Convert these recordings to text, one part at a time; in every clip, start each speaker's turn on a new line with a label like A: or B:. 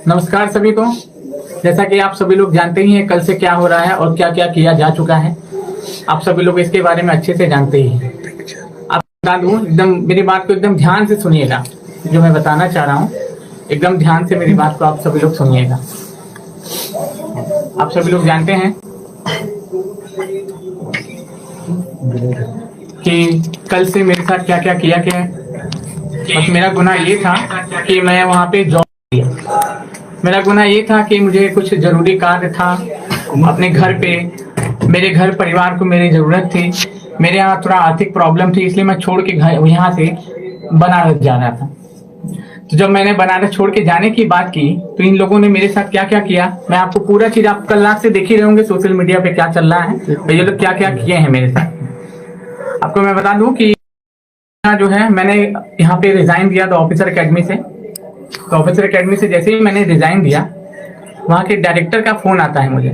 A: नमस्कार सभी को। जैसा कि आप सभी लोग जानते ही हैं कल से क्या हो रहा है और क्या क्या किया जा चुका है, आप सभी लोग इसके बारे में अच्छे से जानते ही हैं। आप बता दूं, एकदम मेरी बात को एकदम ध्यान से सुनिएगा। जो मैं बताना चाह रहा हूं एकदम ध्यान से मेरी बात को आप सभी लोग सुनिएगा। आप सभी लोग जानते हैं कि कल से मेरे साथ क्या क्या किया गया है। बस मेरा गुनाह ये था कि मैं वहां पे जॉब किया। मेरा गुनाह ये था कि मुझे कुछ जरूरी कार्य था अपने घर पे, मेरे घर परिवार को मेरी जरूरत थी। मेरे यहाँ थोड़ा आर्थिक प्रॉब्लम थी, इसलिए मैं छोड़ के घर यहाँ से बनारस जा रहा था। तो जब मैंने बनारस छोड़ के जाने की बात की तो इन लोगों ने मेरे साथ क्या क्या किया, मैं आपको पूरा चीज आप कल रात से देख ही रहे होंगे सोशल मीडिया पे क्या चल रहा है। तो ये लोग क्या क्या किए हैं मेरे साथ, आपको मैं बता दूं कि जो है मैंने यहाँ पे रिजाइन दिया था ऑफिसर एकेडमी से। तो ऑफिसर एकेडमी से जैसे ही मैंने रिजाइन दिया, वहाँ के डायरेक्टर का फोन आता है मुझे,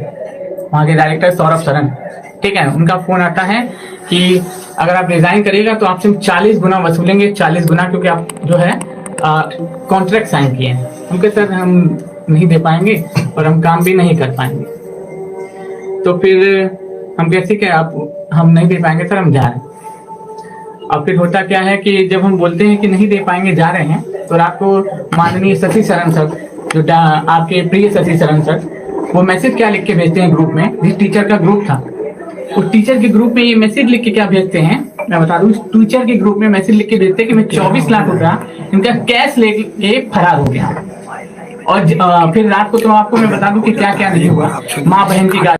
A: वहाँ के डायरेक्टर सौरभ सरन, ठीक है, उनका फोन आता है कि अगर आप रिजाइन करिएगा तो आपसे 40 गुना वसूलेंगे, 40 गुना, क्योंकि आप जो है कॉन्ट्रैक्ट साइन किए हैं। उनके सर हम नहीं दे पाएंगे और हम काम भी नहीं कर पाएंगे। तो फिर हम कैसे क्या आप हम नहीं दे पाएंगे सर, हम जा रहे हैं। और फिर होता क्या है कि जब हम बोलते हैं कि नहीं दे पाएंगे, जा रहे हैं, तो रात को माननीय शशि शरण सर, जो आपके प्रिय शशि शरण सर, वो मैसेज क्या लिख के भेजते हैं ग्रुप में, जिस टीचर का ग्रुप था उस टीचर के ग्रुप में ये मैसेज लिख के क्या भेजते हैं, मैं बता दूं, टीचर के ग्रुप में मैसेज लिख के भेजते हैं कि मैं 24 लाख रुपया इनका कैश लेके फरार हो गया। और फिर रात को तो आपको मैं बता दूं कि क्या क्या नहीं हुआ। माँ बहन की गाली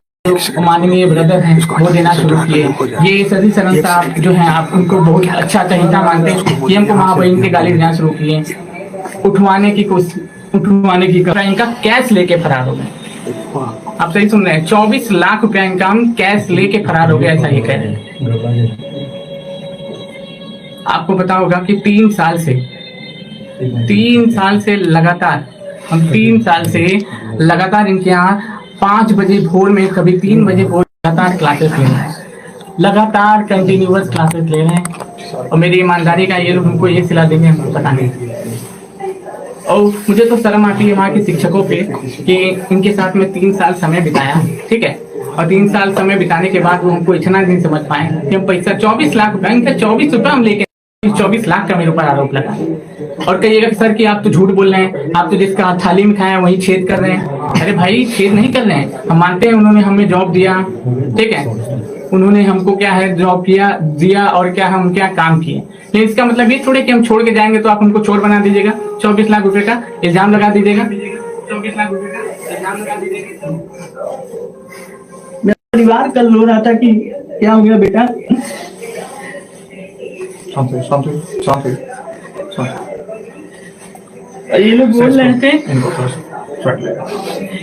A: माननीय ब्रदर हैं वो देना शुरू किए। ये शशि शरण साहब जो हैं, आप उनको बहुत अच्छा चहिता मानते हैं, ये हमको माँ बहन की गाली देना शुरू किए, उठवाने की इनका कैश लेके फरार हो गए। आप सही सुन रहे हैं, 24 लाख रुपया इनका हम कैश लेके फरार हो गया, ऐसा ये कह रहे हैं। आपको पता होगा कि 3 साल से लगातार हम 3 साल से लगातार इनके यहाँ 5 बजे भोर में, कभी 3 बजे भोर लगातार क्लासेस ले रहे हैं, लगातार कंटिन्यूअस क्लासेस ले रहे हैं। और मेरी ईमानदारी का ये लोग हमको ये सिला देंगे, हमको पता नहीं। और मुझे तो शर्म आती है वहाँ के शिक्षकों पे कि इनके साथ में 3 साल समय बिताया, ठीक है, और 3 साल समय बिताने के बाद वो हमको इतना नहीं समझ पाए कि हम पैसा 24 लाख रुपया, इनका 24 रुपया हम लेके 24 लाख का मेरे ऊपर आरोप लगा। और कहिएगा सर कि आप तो झूठ बोल रहे हैं, आप तो जिसका थाली में खाया वही छेद कर रहे हैं। अरे भाई, छेद नहीं कर रहे हैं, हम मानते हैं उन्होंने हमें जॉब दिया, ठीक है, उन्होंने हमको क्या है जॉब दिया और क्या हम क्या काम किए, लेकिन इसका मतलब ये थोड़े कि हम छोड़ के जाएंगे तो आप हमको चोर बना दीजिएगा, 24 लाख रुपए का इल्जाम लगा दीजिएगा, 24 लाख रुपए का इल्जाम लगा दीजिएगा।
B: मेरा परिवार कल रो रहा था कि क्या हो गया बेटा। ये लोग बोल रहे थे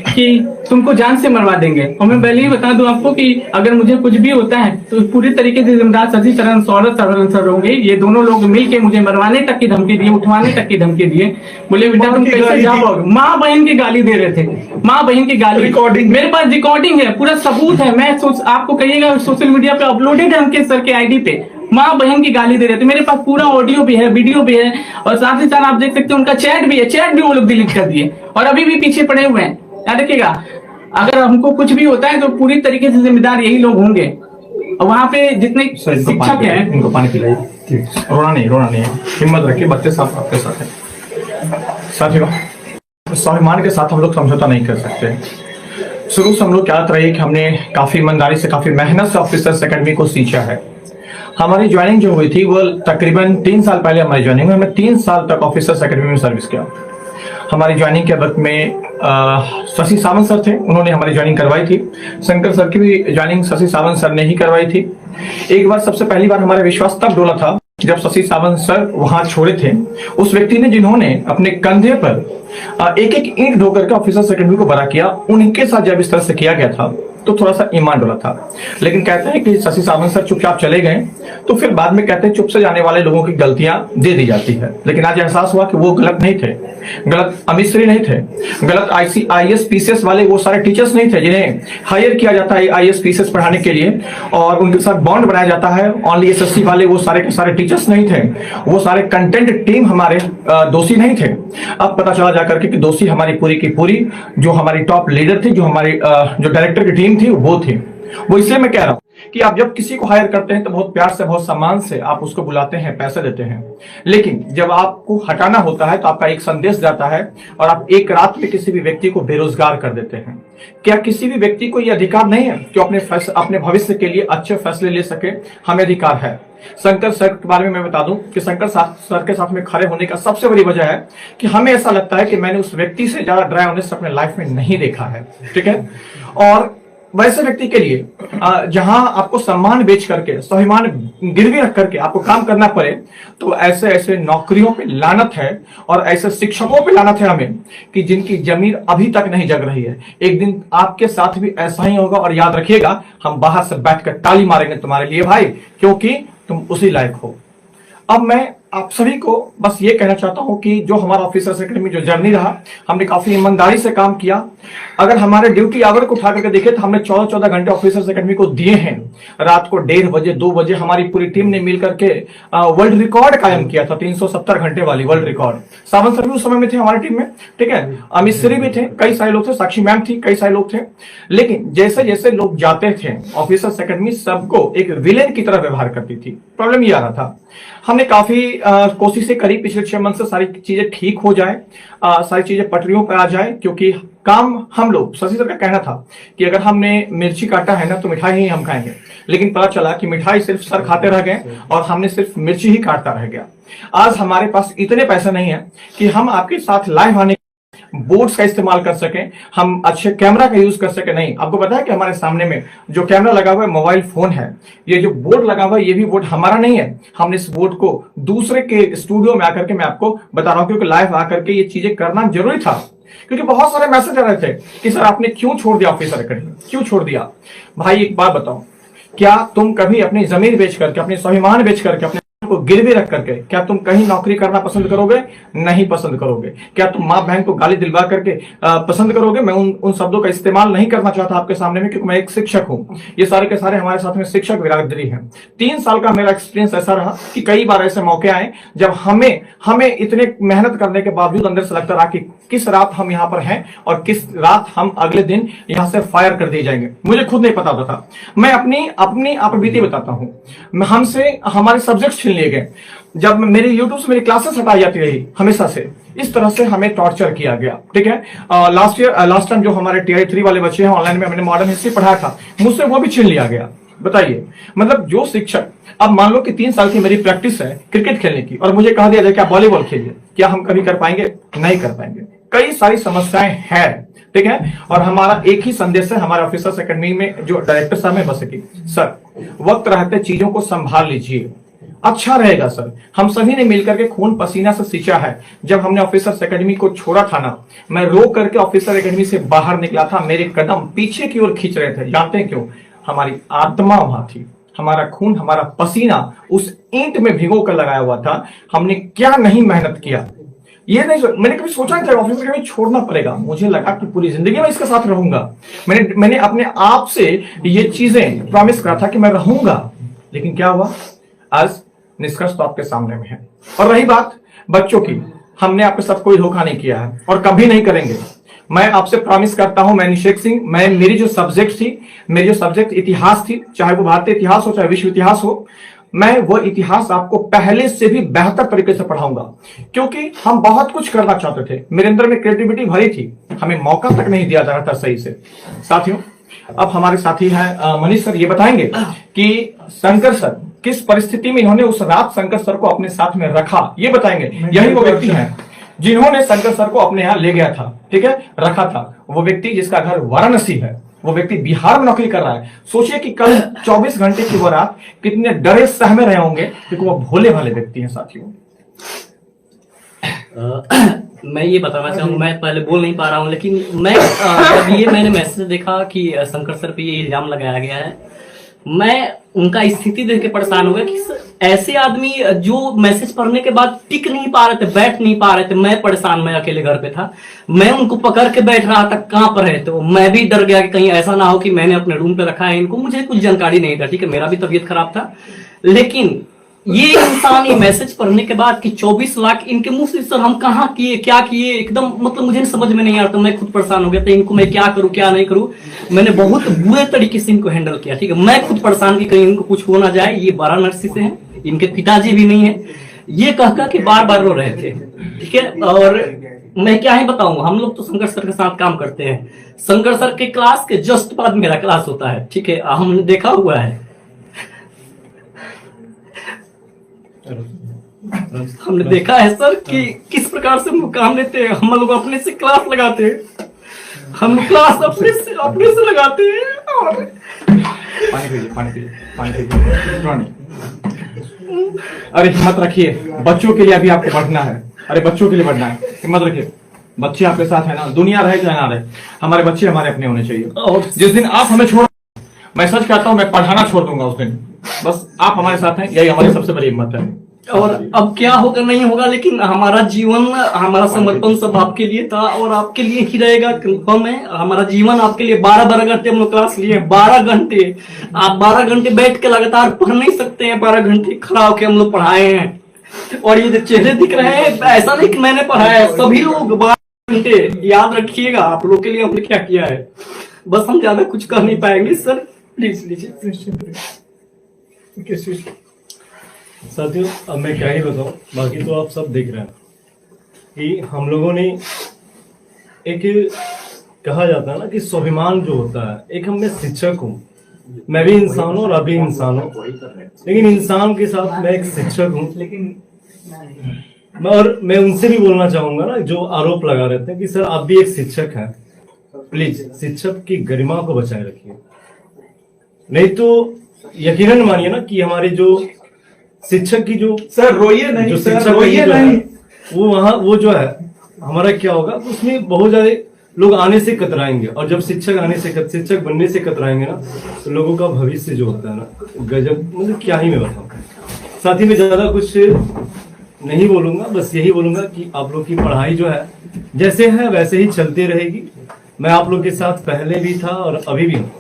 A: कि तुमको जान से मरवा देंगे। और मैं पहले ही बता दूं आपको कि अगर मुझे कुछ भी होता है तो पूरी तरीके से जिम्मेदार शशि शरण सौरभ शरण सर होंगे। ये दोनों लोग मिलके मुझे मरवाने तक की धमकी दिए, उठवाने तक की धमकी दिए। बोले बेटा तुम कैसे जा पाओगे, माँ बहन की गाली दे रहे थे, माँ बहन की गाली, रिकॉर्डिंग मेरे पास रिकॉर्डिंग है, पूरा सबूत है। मैं आपको कहिएगा सोशल मीडिया पे अपलोडेड है उनके सर के आईडी पे, माँ बहन की गाली दे रहे थे। मेरे पास पूरा ऑडियो भी है, वीडियो भी है, और साथ ही साथ आप देख सकते हैं उनका चैट भी है, चैट भी वो लोग डिलीट कर दिए और अभी भी पीछे पड़े हुए हैं। याद रखिएगा, अगर हमको कुछ भी होता है तो पूरी तरीके से जिम्मेदार यही लोग होंगे। और वहाँ पे जितने शिक्षक हैं,
C: इनको पानी पिलाइए, रोना नहीं है, हिम्मत रखिए, बच्चे साथ आपके साथ है। साथियों, स्वाभिमान के साथ हम लोग समझौता नहीं कर सकते। शुरू से हम लोग क्या रही कि हमने काफी ईमानदारी से, काफी मेहनत से ऑफिसर्स एकेडमी को सींचा है। हमारी ज्वाइनिंग जो हुई थी वो तकरीबन 3 साल पहले हमारी ज्वाइनिंग हुई। हमने 3 साल तक ऑफिसर्स एकेडमी में सर्विस किया। हमारी ज्वाइनिंग के वक्त में शशि सावंत सर थे, उन्होंने हमारी ज्वाइनिंग करवाई थी। शंकर सर की भी ज्वाइनिंग शशि सावंत सर ने ही करवाई थी। एक बार सबसे पहली बार हमारा विश्वास तब डोला था जब शशि सावंत सर वहां छोड़े थे। उस व्यक्ति ने जिन्होंने अपने कंधे पर एक एक ईंट ढोकर के ऑफिसर्स एकेडमी को बड़ा किया, उनके साथ जब इस तरह से किया गया था तो थोड़ा सा ईमान डोला था। लेकिन कहते हैं कि शशि सावंत सर चुपचाप चले गए, तो फिर बाद में कहते हैं चुप से जाने वाले लोगों की गलतियां दे दी जाती है। लेकिन आज एहसास हुआ कि वो गलत नहीं थे, गलत अमित श्री नहीं थे, गलत IAS PCS वाले वो सारे टीचर्स नहीं थे जिन्हें हायर किया जाता है IAS PCS पढ़ाने के लिए और उनके साथ बॉन्ड बनाया जाता है। ओनली SSC वाले वो सारे के सारे टीचर्स नहीं थे, वो सारे कंटेंट टीम हमारे दोषी नहीं थे। अब पता चला जाकर के कि दोषी हमारी पूरी की पूरी जो हमारी टॉप लीडर थी, जो हमारी जो डायरेक्टर की टीम थी वो थी। वो इसलिए मैं कह रहा हूं कि आप जब किसी को हायर करते हैं तो बहुत प्यार से, बहुत सम्मान से आप उसको बुलाते हैं, पैसे देते हैं। लेकिन जब आपको हटाना होता है तो आपका एक संदेश जाता है और आप एक रात में किसी भी व्यक्ति को बेरोजगार कर देते हैं। क्या किसी भी व्यक्ति को यह अधिकार नहीं है कि अपने भविष्य के लिए अच्छे फैसले ले सके? हमें अधिकार है। शंकर सर के बारे में मैं बता दूं कि शंकर सर के साथ में खड़े होने का सबसे बड़ी वजह है कि हमें ऐसा लगता है कि मैंने उस व्यक्ति से ज्यादा ड्राई ऑनेस्ट अपने लाइफ में नहीं देखा है। ठीक है, और वैसे व्यक्ति के लिए जहां आपको सम्मान बेच करके, स्वाभिमान गिरवी रख करके आपको काम करना पड़े, तो ऐसे ऐसे नौकरियों पे लानत है और ऐसे शिक्षकों पे लानत है हमें कि जिनकी जमीन अभी तक नहीं जग रही है। एक दिन आपके साथ भी ऐसा ही होगा और याद रखिएगा, हम बाहर से बैठकर ताली मारेंगे तुम्हारे लिए भाई, क्योंकि तुम उसी लायक हो। अब मैं आप सभी को बस ये कहना चाहता हूं कि जो हमारा ऑफिसर्स एकेडमी जो जर्नी रहा, हमने काफी ईमानदारी से काम किया। अगर हमारे ड्यूटी आवर को उठा करके देखे तो हमने 14-14 घंटे ऑफिसर्स एकेडमी को दिए हैं। रात को 1:30 बजे 2 बजे हमारी पूरी टीम ने मिलकर के वर्ल्ड रिकॉर्ड कायम किया था, 370 घंटे वाली वर्ल्ड रिकॉर्ड। सावंत सर भी उस समय में थे हमारी टीम में, ठीक है, अमित श्री भी थे, कई सारे लोग थे, साक्षी मैम थी, कई सारे लोग थे। लेकिन जैसे जैसे लोग जाते थे ऑफिसर्स एकेडमी सबको एक विलेन की तरह व्यवहार करती थी। प्रॉब्लम ये आ रहा था, हमने काफी कोशिशें करी पिछले 6 मंथ से सारी चीजें ठीक हो जाए, सारी चीजें पटरियों पर आ जाए, क्योंकि काम हम लोग, शशि सर का कहना था कि अगर हमने मिर्ची काटा है ना तो मिठाई ही हम खाएंगे। लेकिन पता चला कि मिठाई सिर्फ सर खाते रह गए और हमने सिर्फ मिर्ची ही काटता रह गया। आज हमारे पास इतने पैसे नहीं है कि हम आपके साथ लाइव आने बोर्ड्स का इस्तेमाल कर सकें, हम अच्छे कैमरा का यूज कर सके। नहीं, आपको पता है कि हमारे सामने में जो कैमरा लगा हुआ है मोबाइल फोन है। ये जो बोर्ड लगा हुआ है ये भी बोर्ड हमारा नहीं है, हमने इस बोर्ड को दूसरे के स्टूडियो में आकर के, मैं आपको बता रहा हूं क्योंकि लाइव आकर के ये चीजें करना जरूरी था। क्योंकि बहुत सारे मैसेज आ रहे थे कि सर आपने क्यों छोड़ दिया ऑफिसर एकेडमी, क्यों छोड़ दिया? भाई एक बात बताओ, क्या तुम कभी अपनी जमीन बेच करके, अपने स्वाभिमान बेच करके, अपने को गिरवी रख करके क्या तुम कहीं नौकरी करना पसंद करोगे? नहीं पसंद करोगे। क्या तुम माँ बहन को गाली दिलवा करके पसंद करोगे? मैं उन शब्दों का इस्तेमाल नहीं करना चाहता आपके सामने में, क्योंकि मैं एक शिक्षक हूँ। ये सारे के सारे हमारे साथ में शिक्षक बिरादरी हैं। 3 साल का मेरा एक्सपीरियंस ऐसा रहा कि कई बार ऐसे मौके आए जब हमें इतने मेहनत करने के बावजूद अंदर से लगता रहा कि किस रात हम यहाँ पर हैं और किस रात हम अगले दिन यहाँ से फायर कर दिए जाएंगे। मुझे खुद नहीं पता होता था। मैं अपनी आप बीती बताता हूँ। हमसे हमारे सब्जेक्ट छीन लिए गए, जब मेरे यूट्यूब से मेरी क्लासेस हटाई जाती रही हमेशा से, इस तरह से हमें टॉर्चर किया गया। ठीक है, लास्ट टाइम जो हमारे TI 3 वाले बच्चे हैं ऑनलाइन में, मैंने मॉडर्न हिस्ट्री पढ़ाया था, मुझसे वो भी छीन लिया गया। बताइए, मतलब जो शिक्षक, अब मान लो कि 3 साल की मेरी प्रैक्टिस है क्रिकेट खेलने की और मुझे कहा दिया जाए कि आप वॉलीबॉल खेलिए, क्या हम कभी कर पाएंगे? नहीं कर पाएंगे। कई सारी समस्याएं हैं, ठीक है, और हमारा एक ही संदेश है हमारे ऑफिसर्स एकेडमी में जो डायरेक्टर साहब है, बस की सर वक्त रहते चीजों को संभाल लीजिए, अच्छा रहेगा सर। हम सभी ने मिलकर के खून पसीना से सींचा है। जब हमने ऑफिसर्स एकेडमी को छोड़ा था ना, मैं रो करके ऑफिसर एकेडमी से बाहर निकला था, मेरे कदम पीछे की ओर खींच रहे थे। जानते हैं क्यों? हमारी आत्मा वहां थी, हमारा खून, हमारा पसीना उस ईंट में भिगो कर लगाया हुआ था। हमने क्या नहीं मेहनत किया, ये नहीं मैंने कभी सोचा नहीं था ऑफिसर एकेडमी छोड़ना पड़ेगा। मुझे लगा कि पूरी जिंदगी में इसके साथ रहूंगा। मैंने अपने आप से ये चीजें प्रॉमिस करा था कि मैं रहूंगा, लेकिन क्या हुआ? आज निष्कर्ष तो आपके सामने में है। और रही बात बच्चों की, हमने आपके साथ कोई धोखा नहीं किया है और कभी नहीं करेंगे। मैं आपसे प्रॉमिस करता हूं, मैं अभिषेक सिंह, मेरी जो सब्जेक्ट इतिहास थी, चाहे वो भारतीय इतिहास हो चाहे विश्व इतिहास हो, मैं वो इतिहास आपको पहले से भी बेहतर तरीके से पढ़ाऊंगा, क्योंकि हम बहुत कुछ करना चाहते थे। मेरे अंदर में क्रिएटिविटी भरी थी, हमें मौका तक नहीं दिया जा रहा था सही से। साथियों, अब हमारे साथी हैं मनीष सर, ये बताएंगे कि शंकर सर किस परिस्थिति में इन्होंने उस रात शंकर सर को अपने साथ में रखा, ये बताएंगे। यही वो व्यक्ति हैं जिन्होंने शंकर सर को अपने यहाँ ले गया था, ठीक है, रखा था। वो व्यक्ति जिसका घर वाराणसी है, वो व्यक्ति बिहार में नौकरी कर रहा है। सोचिए कि कल 24 घंटे की वो रात कितने डरे सहमे रहे होंगे, क्योंकि वो भोले भाले व्यक्ति हैं साथियों।
D: मैं ये बताना चाहूंगा, मैं पहले बोल नहीं पा रहा हूँ, लेकिन मैं जब ये मैंने मैसेज देखा कि शंकर सर पे ये इल्जाम लगाया गया है, मैं उनका स्थिति देख के परेशान हो गया कि ऐसे आदमी जो मैसेज पढ़ने के बाद टिक नहीं पा रहे थे, बैठ नहीं पा रहे थे। मैं परेशान, मैं अकेले घर पे था, मैं उनको पकड़ के बैठ रहा था, कहाँ पर है। तो मैं भी डर गया कि कहीं ऐसा ना हो कि मैंने अपने रूम पे रखा है इनको, मुझे कुछ जानकारी नहीं था, ठीक है, मेरा भी तबीयत खराब था। लेकिन ये इंसान ये मैसेज पढ़ने के बाद कि 24 लाख इनके मुंह से, सर हम कहाँ किए, क्या किए, एकदम मतलब मुझे समझ में नहीं आता। मैं खुद परेशान हो गया था, इनको मैं क्या करूं क्या नहीं करूं। मैंने बहुत बुरे तरीके से इनको हैंडल किया, ठीक है। मैं खुद परेशान कि कहीं इनको कुछ हो ना जाए। ये वाराणसी से हैं, इनके पिताजी भी नहीं है। ये कह के बार बार रो रहे थे, ठीक है। और मैं क्या ही बताऊं, हम लोग तो शंकर सर के साथ काम करते हैं। शंकर सर के क्लास के जस्ट बाद मेरा क्लास होता है, ठीक है, हमने देखा हुआ है। हमने देखा है सर कि किस प्रकार से हम काम लेते हैं। हम लोग अपने से क्लास लगाते हैं, हम क्लास अपने से लगाते हैं। और
C: पानी पीजिए, पानी पीजिए, पानी पीजिए। रोना नहीं। अरे हिम्मत रखिए, बच्चों के लिए अभी आपको पढ़ना है। अरे बच्चों के लिए पढ़ना है, हिम्मत रखिए। बच्चे आपके साथ है ना, दुनिया रहे चाहे ना रहे, हमारे बच्चे हमारे अपने होने चाहिए। और जिस दिन आप हमें छोड़, मैं सच कहता हूं, मैं पढ़ाना छोड़ दूंगा उस दिन। बस आप हमारे साथ हैं, यही हमारी सबसे बड़ी हिम्मत है।
D: और अब क्या होगा नहीं होगा, लेकिन हमारा जीवन, हमारा समर्पण सब आपके लिए था और आपके लिए ही रहेगा। कंफर्म है, हमारा जीवन आपके लिए। 12 घंटे हम लोग क्लास लिए, 12 घंटे। आप 12 घंटे बैठ के लगातार पढ़ नहीं सकते हैं, 12 घंटे खड़ा होकर हम लोग पढ़ाए हैं। और ये जो चेहरे दिख रहे हैं, ऐसा नहीं कि मैंने पढ़ाया है, सभी लोग 12 घंटे। याद रखिएगा, आप लोग के लिए हमने क्या किया है। बस हम ज्यादा कुछ कर नहीं पाएंगे सर, प्लीज लीजिए।
E: साथियों, अब मैं क्या ही बताऊं, बाकी तो आप सब देख रहे हैं कि हम लोगों ने एक, कहा जाता है ना कि स्वाभिमान जो होता है, एक मैं शिक्षक हूँ, मैं भी इंसान हूँ और अभी इंसान हूँ, लेकिन इंसान के साथ मैं एक शिक्षक हूँ। और मैं उनसे भी बोलना चाहूंगा ना, जो आरोप लगा रहते हैं कि सर आप भी एक शिक्षक हैं, प्लीज शिक्षक की गरिमा को बचाए रखिए। नहीं तो यकीनन मानिए ना कि हमारे जो शिक्षक की जो,
B: सर रोइए नहीं,
E: जो
B: सर
E: शिक्षक
B: रोइए
E: जो है,
B: नहीं।
E: वो वहाँ वो जो है हमारा क्या होगा, उसमें बहुत ज्यादा लोग आने से कतराएंगे। और जब शिक्षक बनने से कतराएंगे ना, तो लोगों का भविष्य जो होता है ना, गजब, मतलब क्या ही मैं बताऊं। साथ ही में ज्यादा कुछ नहीं बोलूंगा, बस यही बोलूंगा कि आप लोग की पढ़ाई जो है जैसे है वैसे ही चलती रहेगी। मैं आप लोग के साथ पहले भी था और अभी भी हूँ।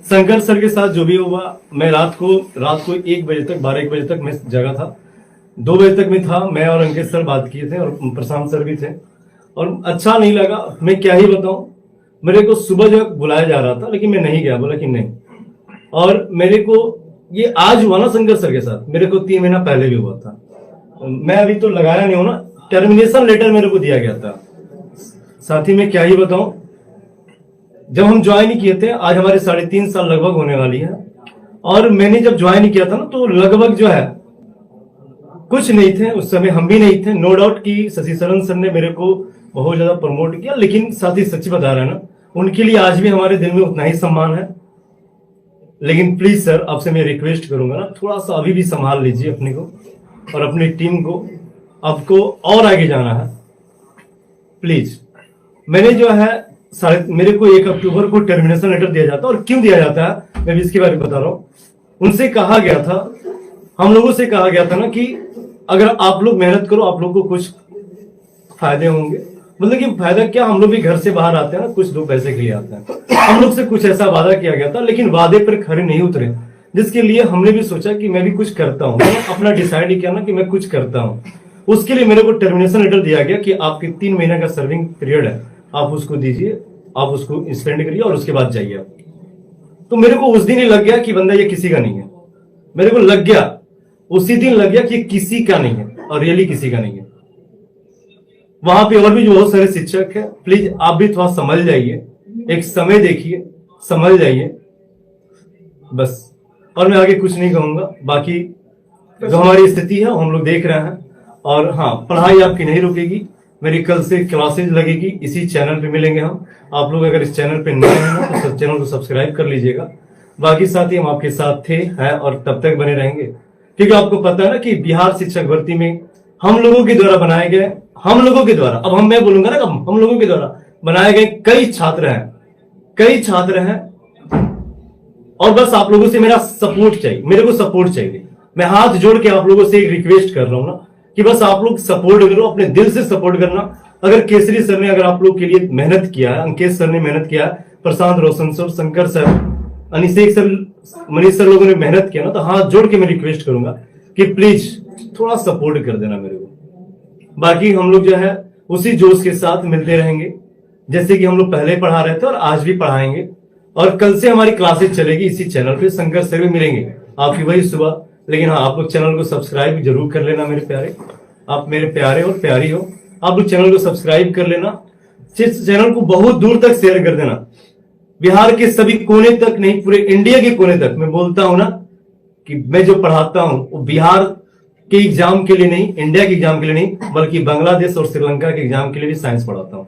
E: शंकर सर के साथ जो भी हुआ, मैं रात को 1 बजे तक, 12-1 बजे तक मैं जगा था। 2 बजे तक मैं था, मैं और अंकित सर बात किए थे और प्रशांत सर भी थे। और अच्छा नहीं लगा, मैं क्या ही बताऊं। मेरे को सुबह जो बुलाया जा रहा था, लेकिन मैं नहीं गया, बोला कि नहीं। और मेरे को ये आज हुआ ना शंकर सर के साथ, मेरे को 3 महीना पहले भी हुआ था। मैं अभी तो लगाया नहीं हूं ना, टर्मिनेशन लेटर मेरे को दिया गया था। साथ ही में क्या ही बताऊं, जब हम ज्वाइन किए थे, आज हमारे 3.5 साल लगभग होने वाली है। और मैंने जब ज्वाइन किया था ना, तो लगभग जो है कुछ नहीं थे उस समय, हम भी नहीं थे। नो डाउट कि शशि शरण सर ने मेरे को बहुत ज्यादा प्रमोट किया, लेकिन साथ ही सच्ची बता रहे हैं ना, उनके लिए आज भी हमारे दिल में उतना ही सम्मान है। लेकिन प्लीज सर, आपसे मैं रिक्वेस्ट करूंगा ना, थोड़ा सा अभी भी संभाल लीजिए अपने को और अपनी टीम को। आपको और आगे जाना है, प्लीज। मैंने जो है मेरे को 1 अक्टूबर को टर्मिनेशन लेटर दिया जाता है। और क्यों दिया जाता है, मैं भी इसके बारे में बता रहा हूं। उनसे कहा गया था, हम लोगों से कहा गया था ना कि अगर आप लोग मेहनत करो, आप लोग को कुछ फायदे होंगे। मतलब कि फायदा क्या, हम लोग भी घर से बाहर आते हैं ना, कुछ 2 पैसे के लिए आते हैं। हम लोग से कुछ ऐसा वादा किया गया था, लेकिन वादे पर खरे नहीं उतरे, जिसके लिए हमने भी सोचा कि मैं भी कुछ करता हूँ। मैंने अपना डिसाइड किया ना कि मैं कुछ करता हूँ। उसके लिए मेरे को टर्मिनेशन लेटर दिया गया कि आपके 3 महीने का सर्विंग पीरियड है, आप उसको दीजिए, आप उसको स्पेंड करिए और उसके बाद जाइए आप। तो मेरे को उस दिन ही लग गया कि बंदा ये किसी का नहीं है। मेरे को लग गया, उसी दिन लग गया कि किसी का नहीं है, और रियली किसी का नहीं है। वहां पे और भी जो बहुत सारे शिक्षक है, प्लीज आप भी थोड़ा समझ जाइए, एक समय देखिए, समझ जाइए बस। और मैं आगे कुछ नहीं कहूंगा, बाकी जो हमारी स्थिति है वो हम लोग देख रहे हैं। और हाँ, पढ़ाई आपकी नहीं रुकेगी, मेरी कल से क्लासेज लगेगी, इसी चैनल पे मिलेंगे हम। आप लोग अगर इस चैनल पे नए हैं ना, तो चैनल को सब्सक्राइब कर लीजिएगा। बाकी साथी हम आपके साथ थे, हैं और तब तक बने रहेंगे, क्योंकि आपको पता है ना कि बिहार शिक्षक भर्ती में हम लोगों के द्वारा बनाए गए, हम लोगों के द्वारा, अब मैं बोलूंगा ना, हम लोगों के द्वारा बनाए गए कई छात्र हैं और बस आप लोगों से मेरा सपोर्ट चाहिए, मेरे को सपोर्ट चाहिए। मैं हाथ जोड़ के आप लोगों से एक रिक्वेस्ट कर रहा हूं ना कि बस आप लोग सपोर्ट करो, अपने दिल से सपोर्ट करना। अगर केसरी सर ने अगर आप लोग के लिए मेहनत किया है, अंकेश सर ने मेहनत किया है, Prashant Roshan sir, Shankar sir, Anishek sir, Manish sir लोगों ने मेहनत किया ना, तो हाथ जोड़ के मैं रिक्वेस्ट करूंगा कि प्लीज थोड़ा सपोर्ट कर देना मेरे को। बाकी हम लोग जो है उसी जोश के साथ मिलते रहेंगे जैसे कि हम लोग पहले पढ़ा रहे थे और आज भी पढ़ाएंगे। और कल से हमारी क्लासेस चलेगी इसी चैनल पे, शंकर सर भी मिलेंगे आपकी वही सुबह। लेकिन हाँ, आप लोग चैनल को सब्सक्राइब जरूर कर लेना मेरे प्यारे, आप मेरे प्यारे और प्यारी हो, आप लोग चैनल को सब्सक्राइब कर लेना, चैनल को बहुत दूर तक शेयर कर देना, बिहार के सभी कोने तक नहीं, पूरे इंडिया के कोने तक। मैं बोलता हूं ना कि मैं जो पढ़ाता हूं वो बिहार के एग्जाम के लिए नहीं, इंडिया के एग्जाम के लिए नहीं, बल्कि बांग्लादेश और श्रीलंका के एग्जाम के लिए भी साइंस पढ़ाता हूं।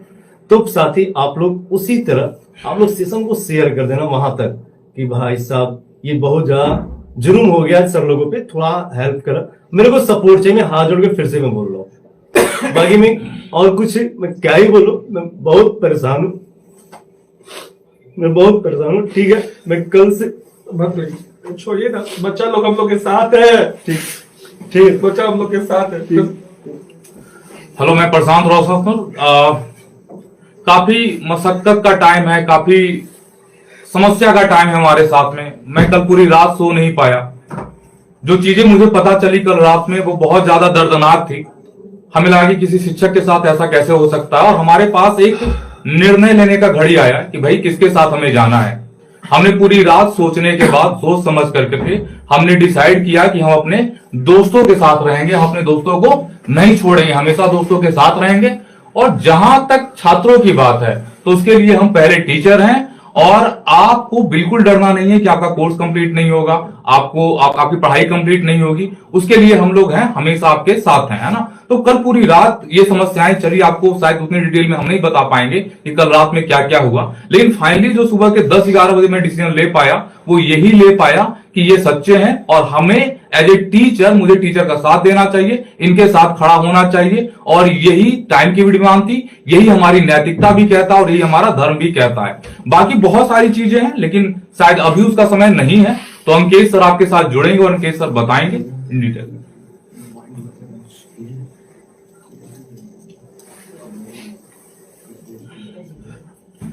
E: तो साथी आप लोग उसी तरह आप लोग सेशन को शेयर कर देना वहां तक कि भाई साहब ये बहुत ज्यादा जुर्म हो गया सर लोगों पे, थोड़ा हेल्प करा, मेरे को सपोर्ट चाहिए। मैं हाथ जोड़ के फिर से मैं बोल रहा हूँ, बाकी मैं और कुछ मैं क्या ही बोलूं, मैं बहुत परेशान हूं, मैं बहुत परेशान हूं। ठीक है, मैं कल से
C: मत छोड़िए ना, बच्चा लोग हम लोग के साथ है। ठीक, बच्चा हम लोग के साथ है।
F: हेलो, मैं प्रशांत रोशन। काफी मशक्कत का टाइम है, काफी समस्या का टाइम है हमारे साथ में। मैं कल पूरी रात सो नहीं पाया। जो चीजें मुझे पता चली कल रात में वो बहुत ज्यादा दर्दनाक थी। हमें लगा कि किसी शिक्षक के साथ ऐसा कैसे हो सकता है, और हमारे पास एक निर्णय लेने का घड़ी आया कि भाई किसके साथ हमें जाना है। हमने पूरी रात सोचने के बाद, सोच समझ करके हमने डिसाइड किया कि हम अपने दोस्तों के साथ रहेंगे, हम अपने दोस्तों को नहीं छोड़ेंगे, हमेशा दोस्तों के साथ रहेंगे। और जहां तक छात्रों की बात है तो उसके लिए हम पहले टीचर हैं, और आपको बिल्कुल डरना नहीं है कि आपका कोर्स कंप्लीट नहीं होगा, आपकी पढ़ाई कंप्लीट नहीं होगी। उसके लिए हम लोग हैं, हमेशा आपके साथ हैं, है ना। तो कल पूरी रात ये समस्याएं चली, आपको शायद उतनी डिटेल में हम नहीं बता पाएंगे कि कल रात में क्या क्या हुआ, लेकिन फाइनली जो सुबह के 10-11 बजे मैं डिसीजन ले पाया वो यही ले पाया कि ये सच्चे हैं और हमें एज ए टीचर, मुझे टीचर का साथ देना चाहिए, इनके साथ खड़ा होना चाहिए। और यही टाइम की भी डिमांड थी, यही हमारी नैतिकता भी कहता है और यही हमारा धर्म भी कहता है। बाकी बहुत सारी चीजें हैं लेकिन शायद अभी उसका समय नहीं है, तो अंकेश सर आपके साथ जुड़ेंगे और अंकेश सर बताएंगे इन डिटेल।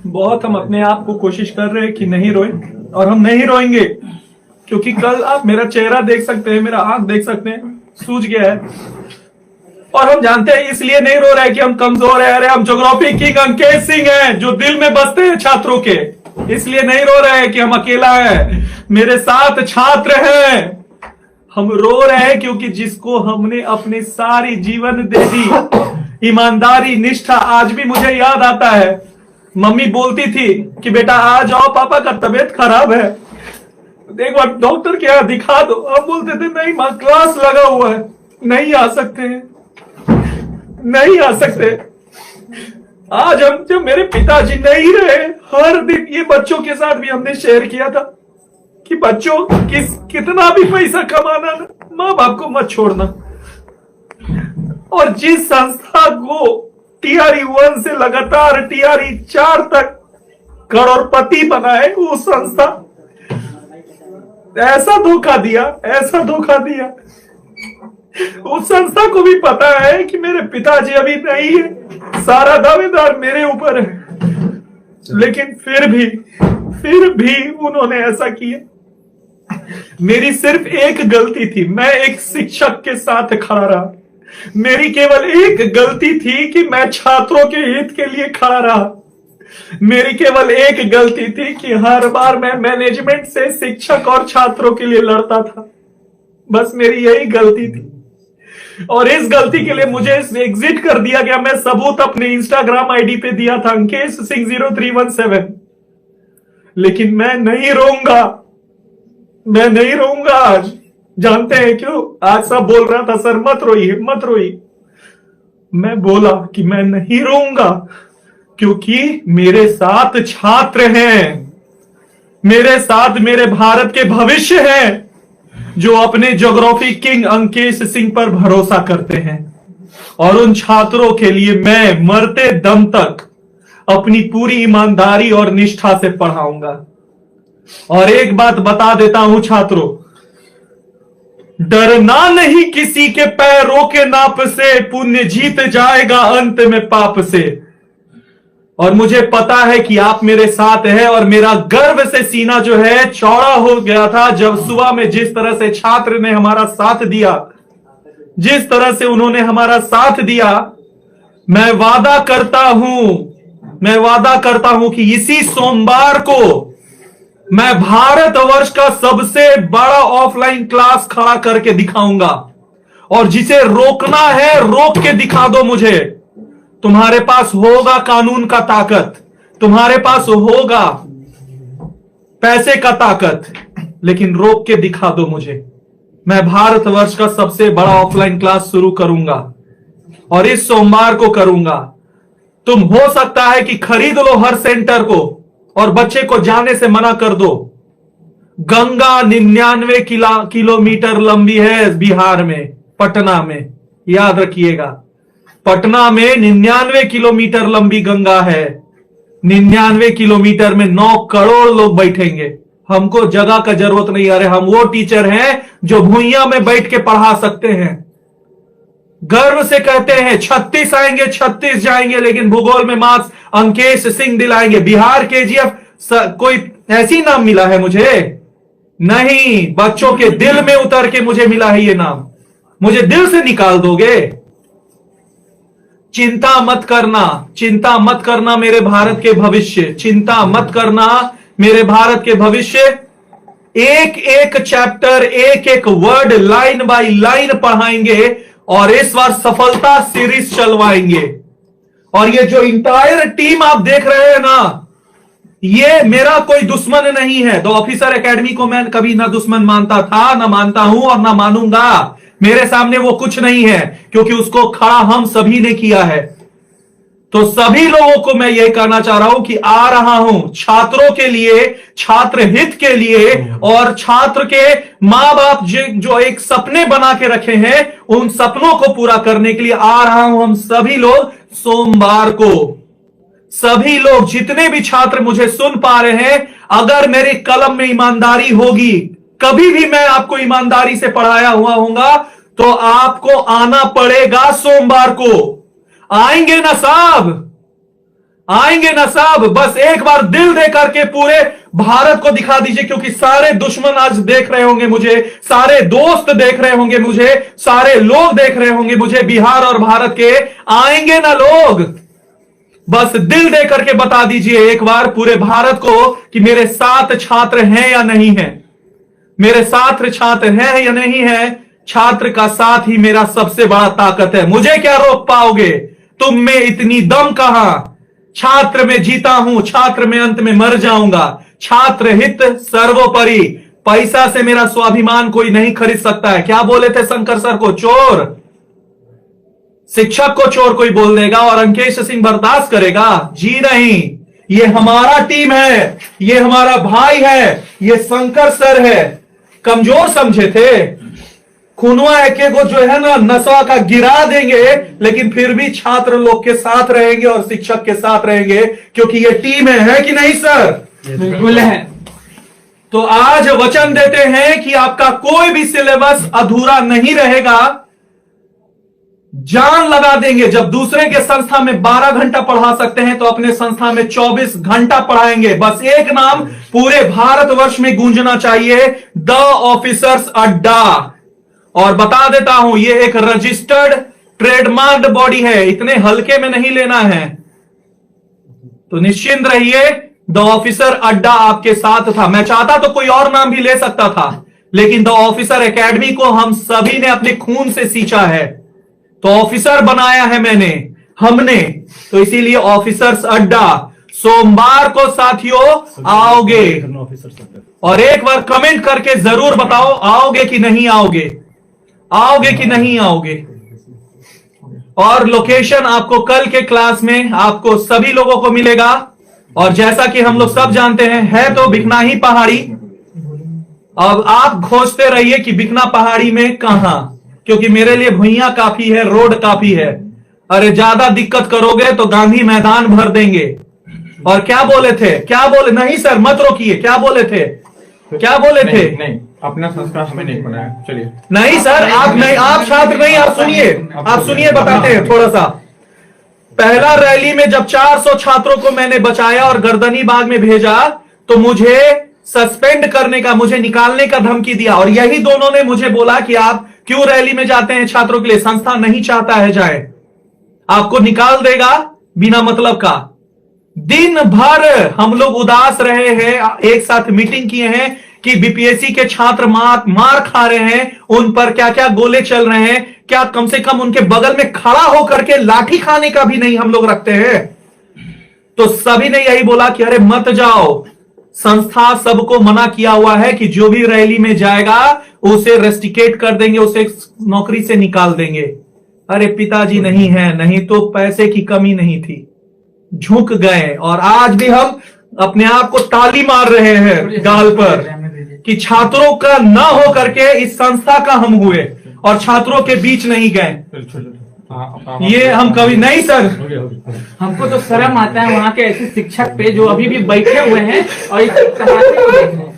C: बहुत हम अपने आप को कोशिश कर रहे हैं कि नहीं रोए, और हम नहीं रोएंगे क्योंकि कल आप मेरा चेहरा देख सकते हैं, मेरा आंख देख सकते हैं, सूज गया है। और हम जानते हैं इसलिए नहीं रो रहे कि हम कमजोर है। अरे हम ज्योग्राफी किंग अंकेश सिंह हैं जो दिल में बसते हैं छात्रों के, इसलिए नहीं रो रहे हैं कि हम अकेला है, मेरे साथ छात्र हैं। हम रो रहे हैं क्योंकि जिसको हमने अपनी सारी जीवन दे दी, ईमानदारी, निष्ठा, आज भी मुझे याद आता है मम्मी बोलती थी कि बेटा आ जाओ, पापा का तबीयत खराब है, एक बार डॉक्टर के यहाँ दिखा दो। हम बोलते थे नहीं मां, क्लास लगा हुआ है, नहीं आ सकते, नहीं आ सकते। आज हम, जब मेरे पिताजी नहीं रहे, हर दिन ये बच्चों के साथ भी हमने शेयर किया था कि बच्चों कितना भी पैसा कमाना ना, माँ बाप को मत छोड़ना। और जिस संस्था को टीआरई 1 से लगातार टीआरई 4 तक करोड़पति बनाए, वो संस्था ऐसा धोखा दिया, ऐसा धोखा दिया। उस संस्था को भी पता है कि मेरे पिताजी अभी नहीं है, सारा दावेदार मेरे ऊपर है, लेकिन फिर भी उन्होंने ऐसा किया। मेरी सिर्फ एक गलती थी, मैं एक शिक्षक के साथ खड़ा रहा। मेरी केवल एक गलती थी कि मैं छात्रों के हित के लिए खड़ा रहा। मेरी केवल एक गलती थी कि हर बार मैं मैनेजमेंट से शिक्षक और छात्रों के लिए लड़ता था। बस मेरी यही गलती थी, और इस गलती के लिए मुझे एग्जिट कर दिया गया। मैं सबूत अपने इंस्टाग्राम आईडी पे दिया था, अंकेश सिंह 0317। लेकिन मैं नहीं रोऊंगा, मैं नहीं रोऊंगा आज। जानते हैं क्यों? आज सब बोल रहा था सर मत रोइए, मत रोइए। मैं बोला कि मैं नहीं रोऊंगा क्योंकि मेरे साथ छात्र हैं, मेरे साथ मेरे भारत के भविष्य हैं जो अपने ज्योग्राफी किंग अंकेश सिंह पर भरोसा करते हैं। और उन छात्रों के लिए मैं मरते दम तक अपनी पूरी ईमानदारी और निष्ठा से पढ़ाऊंगा। और एक बात बता देता हूं छात्रों, डरना नहीं किसी के पैरों के नाप से, पुण्य जीत जाएगा अंत में पाप से। और मुझे पता है कि आप मेरे साथ हैं, और मेरा गर्व से सीना जो है चौड़ा हो गया था जब सुबह में जिस तरह से छात्र ने हमारा साथ दिया, जिस तरह से उन्होंने हमारा साथ दिया। मैं वादा करता हूं कि इसी सोमवार को मैं भारतवर्ष का सबसे बड़ा ऑफलाइन क्लास खड़ा करके दिखाऊंगा। और जिसे रोकना है रोक के दिखा दो मुझे। तुम्हारे पास होगा कानून का ताकत, तुम्हारे पास होगा पैसे का ताकत, लेकिन रोक के दिखा दो मुझे। मैं भारतवर्ष का सबसे बड़ा ऑफलाइन क्लास शुरू करूंगा और इस सोमवार को करूंगा। तुम हो सकता है कि खरीद लो हर सेंटर को और बच्चे को जाने से मना कर दो। गंगा 99 किलोमीटर लंबी है बिहार में, पटना में, याद रखिएगा। पटना में 99 किलोमीटर लंबी गंगा है। 99 किलोमीटर में 9 करोड़ लोग बैठेंगे। हमको जगह का जरूरत नहीं। अरे हम वो टीचर हैं जो भुइयां में बैठ के पढ़ा सकते हैं। गर्व से कहते हैं 36 आएंगे, 36 जाएंगे, लेकिन भूगोल में मार्क्स अंकेश सिंह दिलाएंगे। बिहार केजीएफ कोई ऐसी नाम मिला है मुझे? नहीं, बच्चों के दिल में उतर के मुझे मिला है ये नाम। मुझे दिल से निकाल दोगे? चिंता मत करना मेरे भारत के भविष्य, चिंता मत करना मेरे भारत के भविष्य। एक एक चैप्टर, एक एक वर्ड लाइन बाय लाइन पढ़ाएंगे और इस बार सफलता सीरीज चलवाएंगे। और ये जो इंटायर टीम आप देख रहे हैं ना, ये मेरा कोई दुश्मन नहीं है। द ऑफिसर एकेडमी को मैं कभी ना दुश्मन मानता था, ना मानता हूं और ना मानूंगा। मेरे सामने वो कुछ नहीं है, क्योंकि उसको खड़ा हम सभी ने किया है। तो सभी लोगों को मैं यही कहना चाह रहा हूं कि आ रहा हूं छात्रों के लिए, छात्र हित के लिए, और छात्र के मां बाप जो एक सपने बना के रखे हैं, उन सपनों को पूरा करने के लिए आ रहा हूं। हम सभी लोग सोमवार को, सभी लोग जितने भी छात्र मुझे सुन पा रहे हैं, अगर मेरे कलम में ईमानदारी होगी, कभी भी मैं आपको ईमानदारी से पढ़ाया हुआ होऊंगा, तो आपको आना पड़ेगा सोमवार को। आएंगे ना साहब, आएंगे ना साहब? बस एक बार दिल दे करके पूरे भारत को दिखा दीजिए, क्योंकि सारे दुश्मन आज देख रहे होंगे मुझे, सारे दोस्त देख रहे होंगे मुझे, सारे लोग देख रहे होंगे मुझे बिहार और भारत के। आएंगे ना लोग? बस दिल दे करके बता दीजिए एक बार पूरे भारत को कि मेरे साथ छात्र हैं या नहीं है, मेरे साथ छात्र हैं या नहीं है। छात्र का साथ ही मेरा सबसे बड़ा ताकत है। मुझे क्या रोक पाओगे? तुम में इतनी दम कहां? छात्र में जीता हूं, छात्र में अंत में मर जाऊंगा। छात्र हित सर्वोपरि। पैसा से मेरा स्वाभिमान कोई नहीं खरीद सकता है। क्या बोले थे शंकर सर को? चोर, शिक्षक को चोर कोई बोल देगा और अंकेश सिंह बर्दाश्त करेगा? जी नहीं, ये हमारा टीम है, ये हमारा भाई है, ये शंकर सर है। कमजोर समझे थे? खुनवा एके को जो है ना नशा का गिरा देंगे, लेकिन फिर भी छात्र लोग के साथ रहेंगे और शिक्षक के साथ रहेंगे, क्योंकि ये टीम है कि नहीं सर?
A: बिल्कुल है।
C: तो आज वचन देते हैं कि आपका कोई भी सिलेबस अधूरा नहीं रहेगा। जान लगा देंगे। जब दूसरे के संस्था में 12 घंटा पढ़ा सकते हैं, तो अपने संस्था में 24 घंटा पढ़ाएंगे। बस एक नाम पूरे भारतवर्ष में गूंजना चाहिए, द ऑफिसर्स अड्डा। और बता देता हूं, ये एक रजिस्टर्ड ट्रेडमार्क बॉडी है, इतने हल्के में नहीं लेना है। तो निश्चिंत रहिए, द ऑफिसर अड्डा आपके साथ था। मैं चाहता तो कोई और नाम भी ले सकता था, लेकिन द ऑफिसर एकेडमी को हम सभी ने अपने खून से सींचा है, तो ऑफिसर बनाया है हमने। तो इसीलिए ऑफिसर्स अड्डा सोमवार को साथियों आओगे। और एक बार कमेंट करके जरूर बताओ, आओगे कि नहीं आओगे, आओगे कि नहीं आओगे। और लोकेशन आपको कल के क्लास में आपको सभी लोगों को मिलेगा। और जैसा कि हम लोग सब जानते हैं, है तो बिकनाही पहाड़ी। अब आप खोजते रहिए कि बिकना पहाड़ी में कहां,
F: क्योंकि मेरे लिए भुइयां काफी है, रोड काफी है। अरे ज्यादा दिक्कत करोगे तो गांधी मैदान भर देंगे। और क्या बोले थे, क्या बोले, नहीं सर मत रोकिए, क्या बोले थे, क्या बोले थे?
C: नहीं, अपना संस्कार हमें नहीं बनाया। चलिए।
F: नहीं सर, आप नहीं, आप छात्र नहीं, आप सुनिए, आप सुनिए, बताते हैं थोड़ा सा। पहला रैली में जब 400 छात्रों को मैंने बचाया और गर्दनी बाग में भेजा तो मुझे सस्पेंड करने का, मुझे निकालने का धमकी दिया। और यही दोनों ने मुझे बोला कि आप क्यों रैली में जाते हैं छात्रों के लिए, संस्था नहीं चाहता है जाए, आपको निकाल देगा बिना मतलब का। दिन भर हम लोग उदास रहे हैं, एक साथ मीटिंग किए हैं कि बीपीएससी के छात्र मार खा रहे हैं, उन पर क्या क्या गोले चल रहे हैं, क्या कम से कम उनके बगल में खड़ा होकर के लाठी खाने का भी नहीं हम लोग रखते हैं। तो सभी ने यही बोला कि अरे मत जाओ, संस्था सबको मना किया हुआ है कि जो भी रैली में जाएगा उसे रेस्टिकेट कर देंगे, उसे नौकरी से निकाल देंगे। अरे पिताजी नहीं है, नहीं तो पैसे की कमी नहीं थी, झुक गए। और आज भी हम अपने आप को ताली मार रहे हैं गाल पर कि छात्रों का ना हो करके इस संस्था का हम हुए और छात्रों के बीच नहीं गए। ये हम कभी नहीं सर,
A: हमको तो शर्म आता है वहाँ के ऐसे शिक्षक पे जो अभी भी बैठे हुए हैं और इस तमाशे को देख रहे हैं।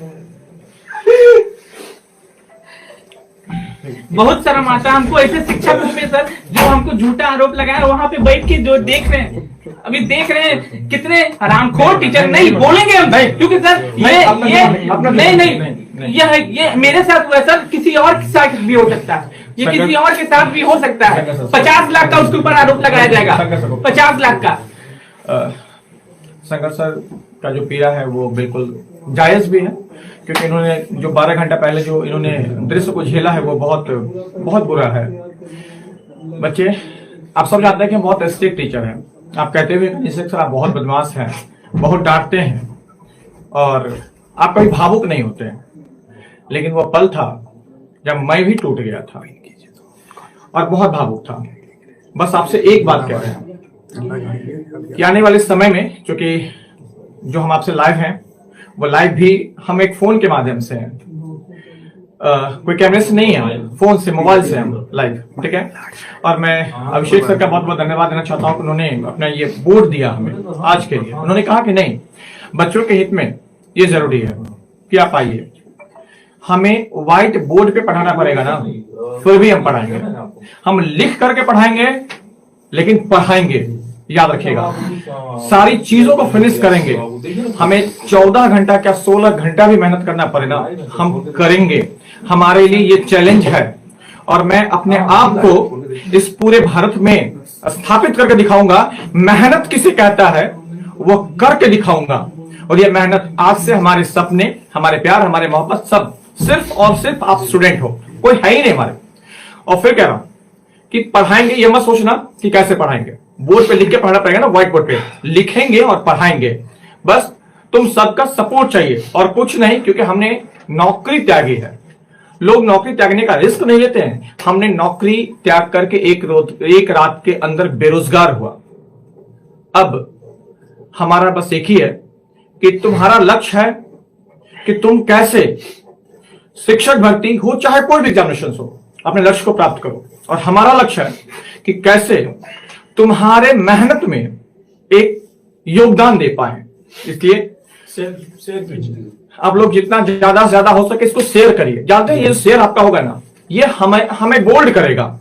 A: बहुत शर्म आता है हमको ऐसे शिक्षकों पे सर, जो हमको झूठा आरोप लगाया और वहाँ पे बैठ के जो देख रहे हैं, अभी देख रहे हैं कितने हरामखोर टीचर। नहीं बोलेंगे हम, क्योंकि सर ये मेरे साथ हुआ सर, किसी और के साथ भी हो सकता है, ये किसी और के साथ भी हो सकता है। 50 लाख का उसके ऊपर आरोप लगाया जाएगा, 50 लाख का।
C: शंकर सर का जो पीड़ा है वो बिल्कुल जायज भी है, क्योंकि इन्होंने जो 12 घंटा पहले जो इन्होंने दृश्य को झेला है वो बहुत बहुत बुरा है। बच्चे, आप सब जानते हैं कि बहुत स्ट्रिक्ट टीचर हैं। आप कहते हुए सर आप बहुत बदमाश हैं, बहुत डांटते हैं और आप कभी भावुक नहीं होते हैं, लेकिन वो पल था जब मैं भी टूट गया था और बहुत भावुक था। बस आपसे एक बात कह रहे हैं कि आने वाले समय में, क्योंकि जो हम आपसे लाइव हैं वो लाइव भी हम एक फोन के माध्यम से हैं, कोई कैमरे से नहीं है, फोन से, मोबाइल से हम लाइव, ठीक है। और मैं अभिषेक सर का बहुत बहुत धन्यवाद देना चाहता हूं कि उन्होंने अपना ये बोर्ड दिया हमें आज के लिए। उन्होंने कहा कि नहीं, बच्चों के हित में ये जरूरी है कि आप आइए। हमें व्हाइट बोर्ड पे पढ़ाना पड़ेगा ना, फिर भी हम पढ़ाएंगे, हम लिख करके पढ़ाएंगे, लेकिन पढ़ाएंगे, याद रखिएगा। सारी चीजों को फिनिश करेंगे। हमें 14 घंटा क्या 16 घंटा भी मेहनत करना पड़े ना, हम करेंगे। हमारे लिए ये चैलेंज है और मैं अपने आप को इस पूरे भारत में स्थापित करके दिखाऊंगा। मेहनत किसे कहता है वो करके दिखाऊंगा। और ये मेहनत आज से हमारे सपने, हमारे प्यार, हमारे मोहब्बत सब सिर्फ और सिर्फ आप स्टूडेंट हो, कोई है ही नहीं हमारे। और फिर कह रहा हूं कि पढ़ाएंगे, ये मत सोचना कि कैसे पढ़ाएंगे, बोर्ड पे लिख के पढ़ना पड़ेगा ना, व्हाइट बोर्ड पे लिखेंगे और पढ़ाएंगे। बस तुम सबका सपोर्ट चाहिए और कुछ नहीं, क्योंकि हमने नौकरी त्यागी है। लोग नौकरी त्यागने का रिस्क नहीं लेते हैं, हमने नौकरी त्याग करके एक रात के अंदर बेरोजगार हुआ। अब हमारा बस एक ही है कि तुम्हारा लक्ष्य है कि तुम कैसे शिक्षक भर्ती हो, चाहे कोई भी एग्जामिनेशन हो, अपने लक्ष्य को प्राप्त करो। और हमारा लक्ष्य है कि कैसे तुम्हारे मेहनत में एक योगदान दे पाए। इसलिए आप लोग जितना ज्यादा से ज्यादा हो सके इसको शेयर करिए। जानते हैं ये शेयर आपका होगा ना, ये हमें बोल्ड करेगा।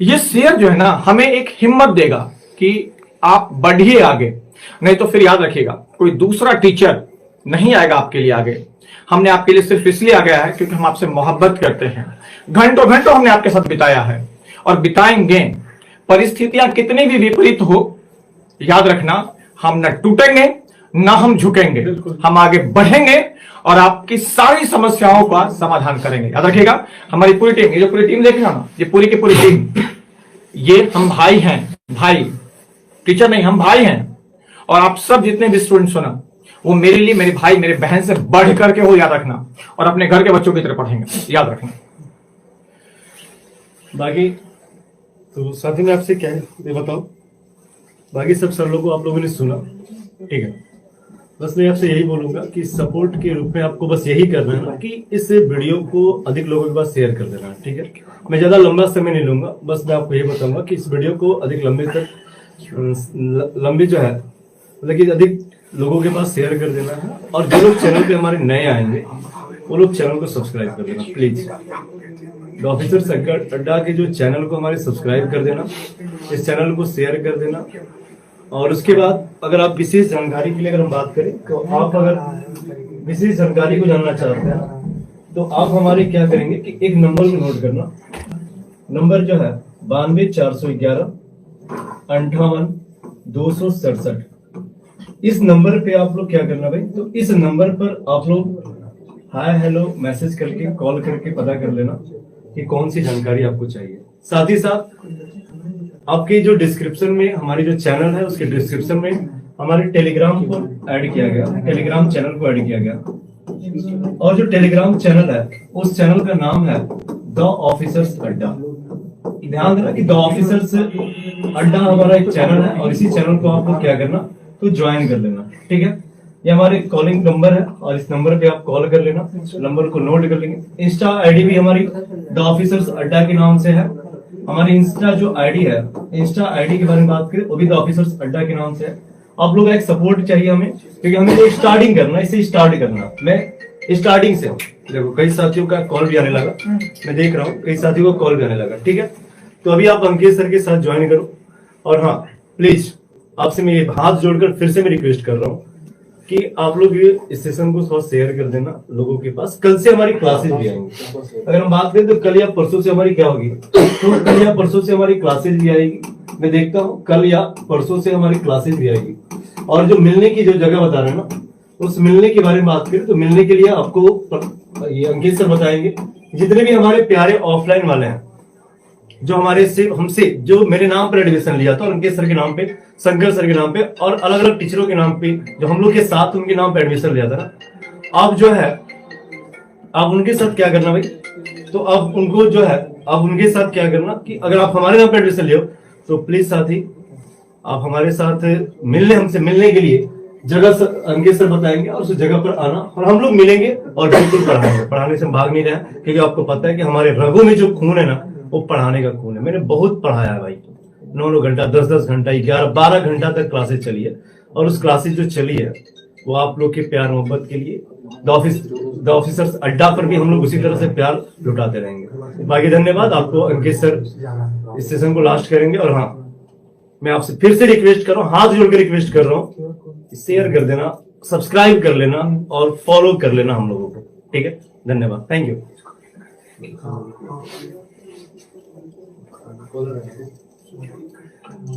C: ये शेयर जो है ना हमें एक हिम्मत देगा कि आप बढ़िए आगे। नहीं तो फिर याद रखिएगा, कोई दूसरा टीचर नहीं आएगा आपके लिए आगे। हमने आपके लिए सिर्फ इसलिए आ गया है क्योंकि हम आपसे मोहब्बत करते हैं। घंटों घंटों हमने आपके साथ बिताया है और बिताएंगे। परिस्थितियां कितनी भी विपरीत हो, याद रखना, हम न टूटेंगे ना हम झुकेंगे, हम आगे बढ़ेंगे और आपकी सारी समस्याओं का समाधान करेंगे। याद रखिएगा, हमारी पूरी टीम, ये जो पूरी टीम देख रहे हो ना, ये पूरी की पूरी टीम, ये हम भाई हैं, भाई, टीचर नहीं, हम भाई हैं। और आप सब जितने भी स्टूडेंट्स हो ना, वो मेरे लिए मेरे भाई, मेरे बहन से बढ़ करके हो, याद रखना। और अपने घर के बच्चों की तरह पढ़ेंगे, याद रखना।
E: बाकी तो साथी में आपसे क्या है ये बताओ। बाकी सब सर लोगों को आप लोगों ने सुना, ठीक है। बस मैं आपसे यही बोलूंगा कि सपोर्ट के रूप में आपको बस यही करना है ना कि इस वीडियो को अधिक लोगों के पास शेयर कर देना है, ठीक है। मैं ज्यादा लंबा समय नहीं लूंगा, बस मैं आपको ये बताऊंगा कि इस वीडियो को अधिक लंबी जो है मतलब कि अधिक लोगों के पास शेयर कर देना है। और जो लोग चैनल पे हमारे नए आएंगे वो लोग चैनल को सब्सक्राइब कर देना प्लीज। द ऑफिसर संकट अड्डा के जो चैनल को हमारे सब्सक्राइब कर देना, इस चैनल को शेयर कर देना। और उसके बाद अगर आप विशेष जानकारी के लिए अगर हम बात करें तो आप अगर विशेष जानकारी को जानना चाहते हैं तो आप हमारे क्या करेंगे कि एक नंबर को नोट करना। नंबर जो है 92 411 267। इस नंबर पे आप लोग क्या करना भाई, तो इस नंबर पर आप लोग हाय हेलो मैसेज करके कॉल करके पता कर लेना कि कौन सी जानकारी आपको चाहिए। साथ ही साथ आपके जो डिस्क्रिप्शन में हमारी जो चैनल है उसके डिस्क्रिप्शन में हमारे टेलीग्राम को ऐड किया गया, टेलीग्राम चैनल को ऐड किया गया। और जो टेलीग्राम चैनल है उस चैनल का नाम है द ऑफिसर्स अड्डा। ध्यान देना कि द ऑफिसर्स अड्डा हमारा एक चैनल है और इसी चैनल को आपको क्या करना तो ज्वाइन कर लेना, ठीक है। ये हमारे कॉलिंग नंबर है और इस नंबर पे आप कॉल कर लेना, नंबर को नोट कर लेंगे। इंस्टा आईडी भी हमारी द ऑफिसर्स अड्डा के नाम से है। हमारी इंस्टा जो आईडी है, इंस्टा आईडी के बारे में बात करें वो भी द ऑफिसर्स अड्डा के नाम से है। आप लोग का एक सपोर्ट चाहिए हमें, क्योंकि हमें तो स्टार्टिंग करना, इसे स्टार्ट करना। मैं स्टार्टिंग से देखो कई साथियों का कॉल भी आने लगा, मैं देख रहा हूँ कई साथियों को कॉल भी आने लगा, ठीक है। तो अभी आप अंकित सर के साथ ज्वाइन करो। और हाँ प्लीज आपसे मैं ये हाथ जोड़कर फिर से मैं रिक्वेस्ट कर रहा हूँ कि आप लोग ये इस सेशन को थोड़ा शेयर कर देना लोगों के पास। कल से हमारी क्लासेस भी आएंगी। अगर हम बात करें तो कल या परसों से हमारी क्या होगी, तो कल या परसों से हमारी क्लासेस भी आएगी। मैं देखता हूँ कल या परसों से हमारी क्लासेस भी आएगी। और जो मिलने की जो जगह बता रहे हैं ना, उस मिलने के बारे में बात करें तो मिलने के लिए आपको ये अंकित सर बताएंगे। जितने भी हमारे प्यारे ऑफलाइन वाले हैं जो हमारे से हमसे जो मेरे नाम पर एडमिशन लिया था, अंकित सर के नाम पे, शंकर सर के नाम पे और अलग अलग टीचरों के नाम पे जो हम लोग के साथ उनके नाम पे एडमिशन लिया था ना, आप जो है आप उनके साथ क्या करना भाई, तो आप उनको जो है आप उनके साथ क्या करना कि अगर आप हमारे नाम पे एडमिशन लियो तो प्लीज साथी आप हमारे साथ हमसे मिलने के लिए जगह अंकित सर बताएंगे और उस जगह पर आना और हम लोग मिलेंगे और बिल्कुल पढ़ाएंगे। पढ़ाने से हम भाग नहीं रहे हैं, क्योंकि आपको पता है कि हमारे रगों में जो खून है ना वो पढ़ाने का खून है। मैंने बहुत पढ़ाया है भाई, 9 घंटा 10 घंटा 11-12 घंटा तक क्लासेस चली है। और उस क्लासेस जो चली है वो आप लोग के प्यार मोहब्बत के लिए द ऑफिसर्स अड्डा पर भी हम लोग उसी तरह से प्यार लुटाते रहेंगे। बाकी धन्यवाद आपको। अंकित सर इस सेशन को लास्ट करेंगे। और हाँ मैं आपसे फिर से रिक्वेस्ट कर रहा हूँ, हाथ जोड़कर रिक्वेस्ट कर रहा हूँ, शेयर कर देना, सब्सक्राइब कर लेना और फॉलो कर लेना हम लोगों को, ठीक है। धन्यवाद, थैंक यू।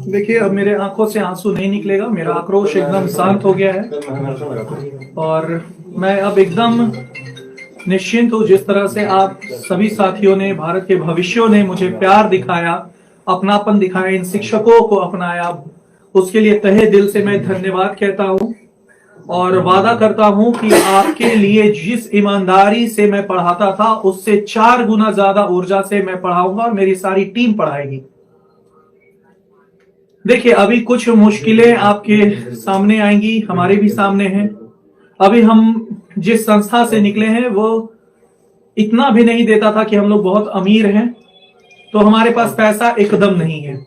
G: देखिए अब मेरे आंखों से आंसू नहीं निकलेगा, मेरा आक्रोश एकदम शांत हो गया है और मैं अब एकदम निश्चिंत हूँ। जिस तरह से आप सभी साथियों ने, भारत के भविष्यों ने मुझे प्यार दिखाया, अपनापन दिखाया, इन शिक्षकों को अपनाया, उसके लिए तहे दिल से मैं धन्यवाद कहता हूँ। और वादा करता हूं कि आपके लिए जिस ईमानदारी से मैं पढ़ाता था उससे 4 गुना ज्यादा ऊर्जा से मैं पढ़ाऊंगा और मेरी सारी टीम पढ़ाएगी। देखिए अभी कुछ मुश्किलें आपके सामने आएंगी, हमारे भी सामने हैं। अभी हम जिस संस्था से निकले हैं वो इतना भी नहीं देता था कि हम लोग बहुत अमीर हैं, तो हमारे पास पैसा एकदम नहीं है।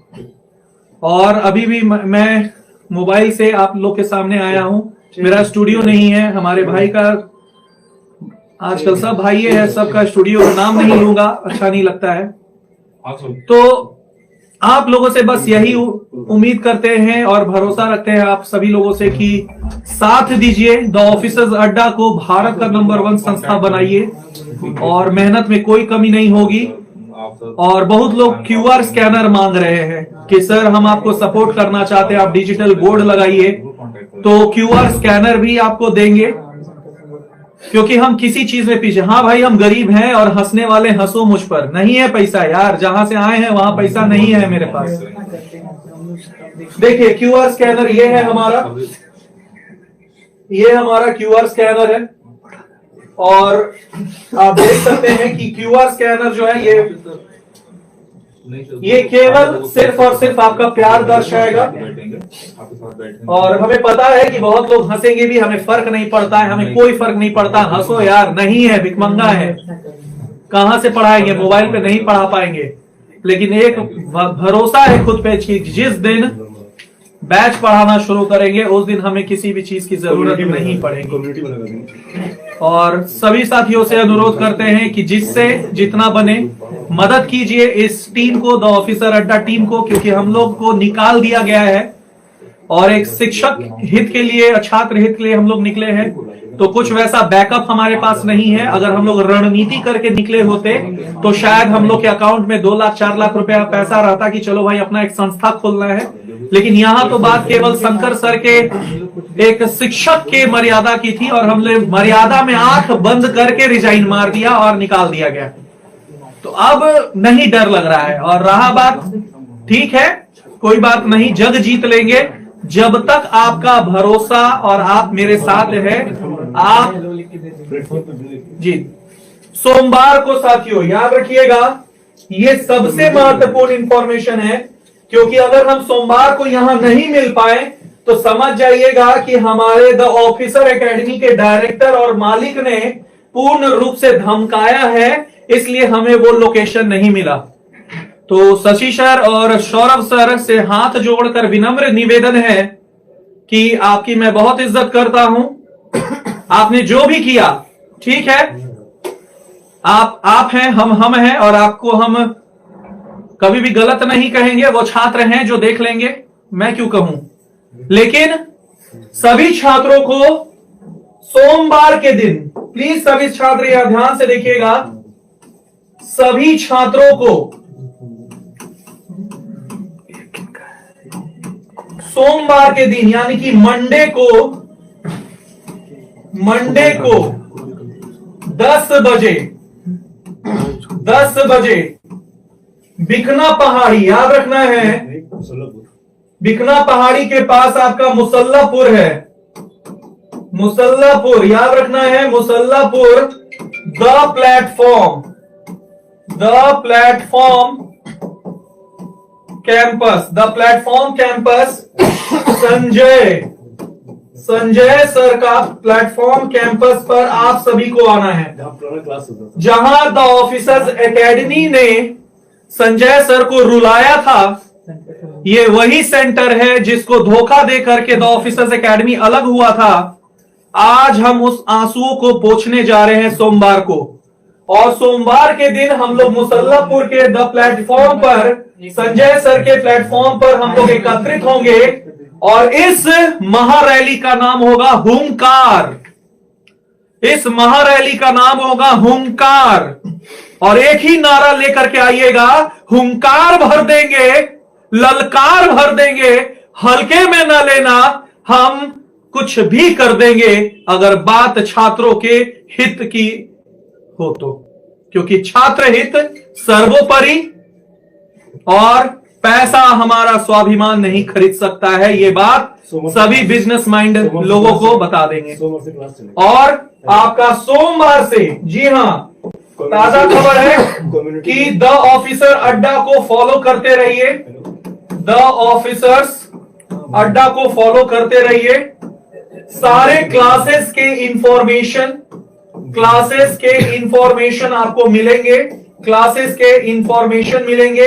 G: और अभी भी मैं मोबाइल से आप लोग के सामने आया हूं, मेरा स्टूडियो नहीं है। हमारे भाई का, आजकल सब भाई है, सबका स्टूडियो का नाम नहीं लूंगा, अच्छा नहीं लगता है। तो आप लोगों से बस यही उम्मीद करते हैं और भरोसा रखते हैं आप सभी लोगों से कि साथ दीजिए, द ऑफिसर्स अड्डा को भारत का नंबर 1 संस्था बनाइए और मेहनत में कोई कमी नहीं होगी। और बहुत लोग QR स्कैनर मांग रहे हैं कि सर हम आपको सपोर्ट करना चाहते हैं, आप डिजिटल बोर्ड लगाइए, तो QR स्कैनर भी आपको देंगे, क्योंकि हम किसी चीज में पीछे। हाँ भाई हम गरीब हैं और हंसने वाले हंसो मुझ पर, नहीं है पैसा यार, जहां से आए हैं वहां पैसा नहीं है मेरे पास। देखिए QR स्कैनर ये है हमारा, ये हमारा QR स्कैनर है और आप देख सकते हैं कि QR स्कैनर जो है ये केवल सिर्फ और सिर्फ आपका प्यार दर्शाएगा। और हमें पता है कि बहुत लोग हंसेंगे भी, हमें फर्क नहीं पड़ता है, हमें कोई फर्क नहीं पड़ता, हंसो यार, नहीं है, भिखमंगा है, कहां से पढ़ाएंगे, मोबाइल पे नहीं पढ़ा पाएंगे। लेकिन एक भरोसा है खुद पे कि जिस दिन बैच पढ़ाना शुरू करेंगे उस दिन हमें किसी भी चीज की जरूरत नहीं पड़ेगी।
E: कम्युनिटी बना देंगे।
G: और सभी साथियों से अनुरोध करते हैं कि जिससे जितना बने मदद कीजिए इस टीम को, द ऑफिसर अड्डा टीम को, क्योंकि हम लोग को निकाल दिया गया है और एक शिक्षक हित के लिए, छात्र हित के लिए हम लोग निकले हैं। तो कुछ वैसा बैकअप हमारे पास नहीं है। अगर हम लोग रणनीति करके निकले होते तो शायद हम लोग के अकाउंट में 2 लाख 4 लाख रुपया पैसा रहता कि चलो भाई अपना एक संस्था खोलना है। लेकिन यहाँ तो बात केवल शंकर सर के एक शिक्षक के मर्यादा की थी और हमने मर्यादा में आंख बंद करके रिजाइन मार दिया और निकाल दिया गया। तो अब नहीं डर लग रहा है। और रहा बात, ठीक है, कोई बात नहीं, जग जीत लेंगे जब तक आपका भरोसा और आप मेरे साथ है। आप जी सोमवार को साथियों याद रखिएगा, ये सबसे महत्वपूर्ण इंफॉर्मेशन है, क्योंकि अगर हम सोमवार को यहां नहीं मिल पाए तो समझ जाइएगा कि हमारे द ऑफिसर एकेडमी के डायरेक्टर और मालिक ने पूर्ण रूप से धमकाया है, इसलिए हमें वो लोकेशन नहीं मिला। तो शशि सर और सौरभ सर से हाथ जोड़कर विनम्र निवेदन है कि आपकी मैं बहुत इज्जत करता हूं, आपने जो भी किया ठीक है, आप हैं, हम हैं, और आपको हम कभी भी गलत नहीं कहेंगे। वो छात्र हैं जो देख लेंगे, मैं क्यों कहूं। लेकिन सभी छात्रों को सोमवार के दिन, प्लीज सभी छात्र यहां ध्यान से देखिएगा, सभी छात्रों को सोमवार के दिन यानी कि मंडे को 10 बजे बिकना पहाड़ी, याद रखना है, बिकना पहाड़ी के पास आपका मुसल्लापुर है, मुसल्लापुर याद रखना है, Musallapur, the platform campus Sanjay sir का प्लेटफॉर्म कैंपस पर आप सभी को आना है, जहां द ऑफिसर्स एकेडमी ने संजय सर को रुलाया था। ये वही सेंटर है जिसको धोखा दे करके द ऑफिसर्स एकेडमी अलग हुआ था। आज हम उस आंसुओं को पोंछने जा रहे हैं सोमवार को, और सोमवार के दिन हम लोग मुसल्लापुर के द प्लेटफॉर्म पर, संजय सर के प्लेटफॉर्म पर हम लोग एकत्रित होंगे और इस महारैली का नाम होगा हुंकार। इस महारैली का नाम होगा हुंकार, और एक ही नारा लेकर के आइएगा, हुंकार भर देंगे, ललकार भर देंगे, हल्के में न लेना, हम कुछ भी कर देंगे अगर बात छात्रों के हित की हो तो, क्योंकि छात्र हित सर्वोपरि और पैसा हमारा स्वाभिमान नहीं खरीद सकता है। ये बात सभी बिजनेस माइंड लोगों को बता देंगे। और आपका सोमवार से, जी हां, ताजा खबर है कि द ऑफिसर अड्डा को फॉलो करते रहिए, द ऑफिसर्स अड्डा को फॉलो करते रहिए। सारे क्लासेस के इंफॉर्मेशन आपको मिलेंगे, क्लासेस के इंफॉर्मेशन मिलेंगे।